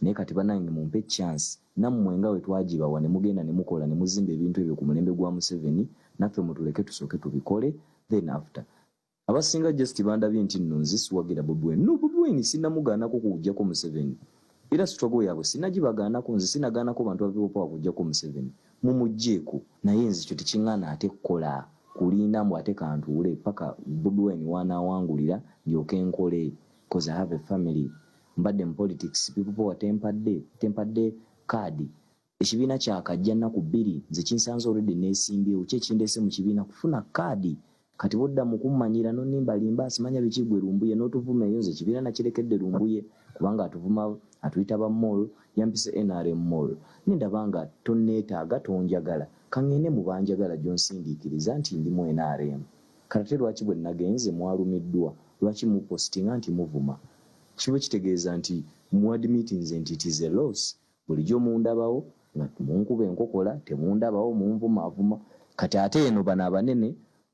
naye kati banange mumpe chance nammwe nga we twagibawa ne mugenda ne mukola ne muzimba ebintu ebyo ku mulembe gwa Museveni naffe mutuleke tusooke tubikole then after abasinga just bandabye nti nno nze siwagira Bobi Wine no Bobi Wine sinnamugaanako kujjako Museveni era struggle yaabwe sinagibagaanako nze sinagaanako bantu abapipopowa kujjako Museveni mumugjeeko naye nze kyo tekiŋŋaana ate kukola kulinda mbu ate kantuule paka Bobi Wine wanaawangulira ndyoke nkole because I have a family mbadde mu politics pipopowa tempadde kaadi ekibiina kyakajja nnaku 2 nze kinsanze already neesimbyewo kyekindeese mu kibiina kufuna kaadi kati bodda mu kummanyira nonimbalimba asimanya biki gwe lumbuye n'otuvuma eyo nze kibiina nakirekedde lumbuye kubanga atuvuma atuyita ba mall yampise NRM mall nindabanga tonneetaaga tonjagala kangende mu banjagala jonsindiikiriza nti ndi mu NRM kati lwaki bwe nagenze mwalumiddwa lwaki mu postinga nti muvuma kiwe kitegeeza nti mu admittings nti it is a loss bulijjo mundabawo nga munkuba enkokola temundabawo munvuma kati ate eno bana abanene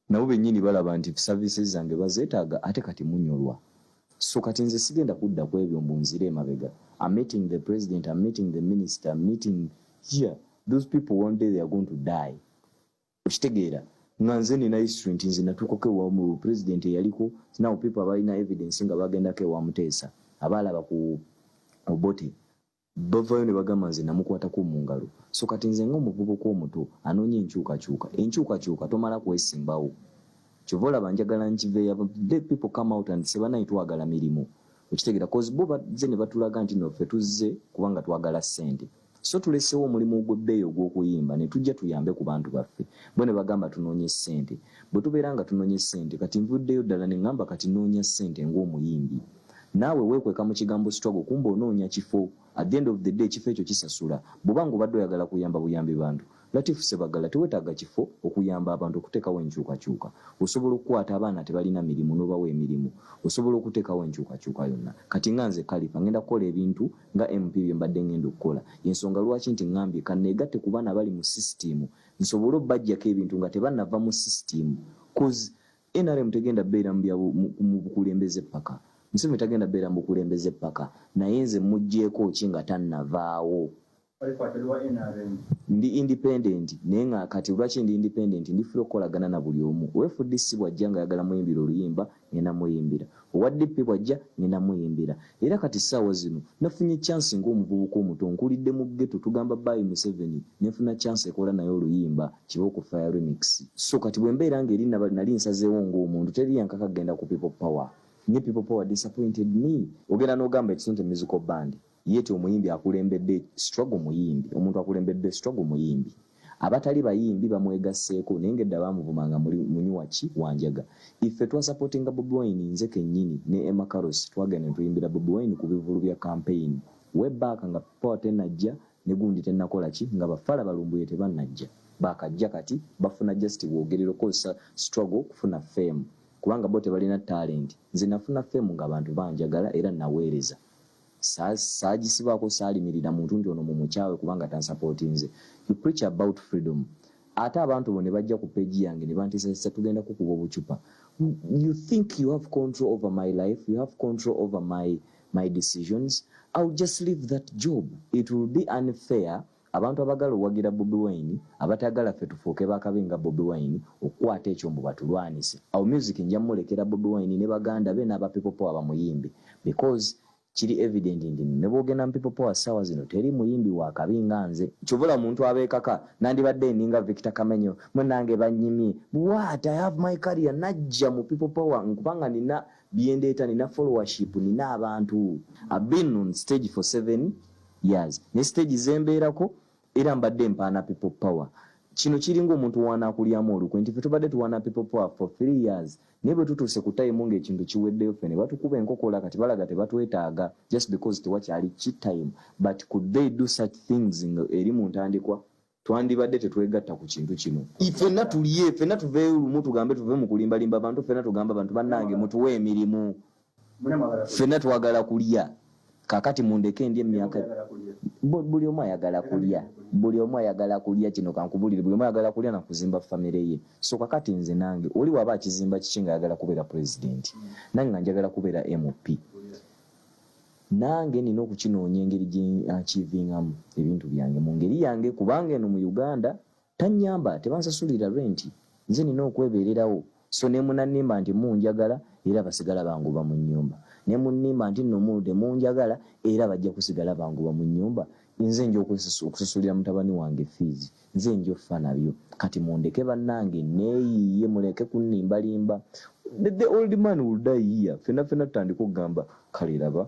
nabo bennyini balaba nti services zange bazeetaaga ate kati munyolwa so kati nze sigenda kudda ku ebyo mbunzire emabega I'm meeting the president, I'm meeting the minister, I'm meeting here. Those people one day they are going to die. Ukitegeera nganze nina history nti nze natukoke wa mu president yaliko now people abalina evidence nga bagenda ke wa Muteesa abalaba ku obote bavayo ne bagamba nze namukwata ku mungalo so kati nze ng'omuvubuka omuto anonye enkyukakyuka tomala kwesimbawo kivola banjagala nkiveya the people come out and say bana itwagala mirimu ukitegeera cause bo bazze ne batulaga nti no ffe tuzze kubanga twagala ssente so tulesewo omulimu gw'ebbeeyi ogw'okuyimba ne tujja tuyambe ku bantu baffe bo ne bagamba tunoonye ssente bwe tubeera nga tunoonye ssente kati nvuddeyo ddala ne ngamba kati noonya ssente ng'omuyimbi naawe weekweka mu kigambo struggle kumba onoonya kifo at the end of the day kifo ekyo kisasula bw'obanga obadde oyagala kuyamba buyambi bantu Latifu Sebagala teweetaaga kifo okuyamba abantu okuteekawo enkyukakyuka osobola okukwata abaana tebalina mirimu n'obawa emirimu osobola okuteekawo enkyukakyuka yonna kati nga nze Kalifa ngenda kukola ebintu nga MP bye mbadde ngenda okukola ensonga lwaki nti ngambye kanneegatte ku baana bali mu sisitimu nsobole obbajjako ebintu nga tebannava mu sisitimu cause NRM tegenda beera mu bukulembeze paka Museveni tagenda beera mu bukulembeze paka naye nze muggyeko ki nga tannavaawo ndi independent nenga kati lwaki ndi independent ndi furo kolagana na buli omu wefudisi bwajja nga yagala muyimbira oluyimba ngenda muyimbira owadde bwajja ngenda muyimbira era kati saawa zino nafunye chance ng'omuvubuka omuto nkulidde mu ghetto tugamba bayi Museveni nefuna chance ekola nayo oluyimba kiboko fire remix so kati bwe mbeera ngeri nali nsazeewo ng'omuntu teri yankaka genda ku people power ne people power disappointed me ogenda n'ogamba ekisonte musical band yete omuyimbi akulembedde struggle muyimbi omuntu akulembedde struggle muyimbi abatali bayimbi bamwegasseeko nengedda bamuvumanga munyuwachi wanjaga ife twa supportinga Bobi Wine nze kennyini ne Emma Carlos twagenda tuyimbira Bobi Wine ku bivulu bya campaign webbaaka nga power tenajja ne gundi tenakola ki nga bafala balumbuye tebannajja bakajja kati bafuna just bwogerero kosa struggle kufuna fame kubanga bote balina talent nze nafuna fame nga abantu banjagala era naweereza saagisibaako saalimirira muntu nti ono mu mukyawe kubanga tansupportinze you preach about freedom ate abantu bo ne bajja ku page yange ne bantisasa tugenda kukuba obucupa you think you have control over my life you have control over my decisions I'll just leave that job it will be unfair abantu abagala owagira Bobi Wine abatagala ffe tufuuke bakabenga Bobi Wine okukwata ekyombo batulwanise awo music njamulekera Bobi Wine ne baganda be n'aba people power bamuyimbi because kiri evident ndi ne bogena people power sawa zino teri muyimbi wa kabinga nze kyovola muntu abekaka nandibadde ninga Victor Kamenyo munange banyimi what I have my career najja mu people power nkubanga nina biendeta nina followership nina abantu I've been on stage for 7 years ne stage zembeerako era mbadde mpaana people power kino kiringa omuntu wana kulyamu olukwe nti tubadde tuwana people power for 3 years nebo tutuse ku time nge ekintu kiweddeyo fene batukuba enkokola kati balaga tebatwetaaga just because tewakyali time but could they do such things eri mu ntandikwa twandibadde tetwegatta ku kintu kino ifena tuliye fena tuve olumu tugambe tuve mu kulimbalimba abantu fena tugamba abantu bannange mutuwe emirimu fena twagala kulya kakati mundeke ndi emyaka buli omu ayagala kulya kino kankubulire buli omu ayagala kulya na kuzimba family ye so kakati nze nange oli waba akizimba kikinga ayagala kubeera president nange nga njagala kubeera MP nange nina okukinoonya engeri gye achievingamu ebintu byange mu ngeri yange, kubanga eno mu Uganda tanyamba, tebansasulira renti, nze nina okwebeererawo. So ne munannimba nti munjagala era basigala banguba mu nnyumba, ne munnimba nti nno temunjagala era bajja kusigala banguba mu nnyumba, nze nja okususulira mutabani wange fees, nze nja offa nabyo. Kati mundeke bannange neeyiiye, muleke kunnimbalimba. The old man will die here. Fena tutandika okugamba kale raba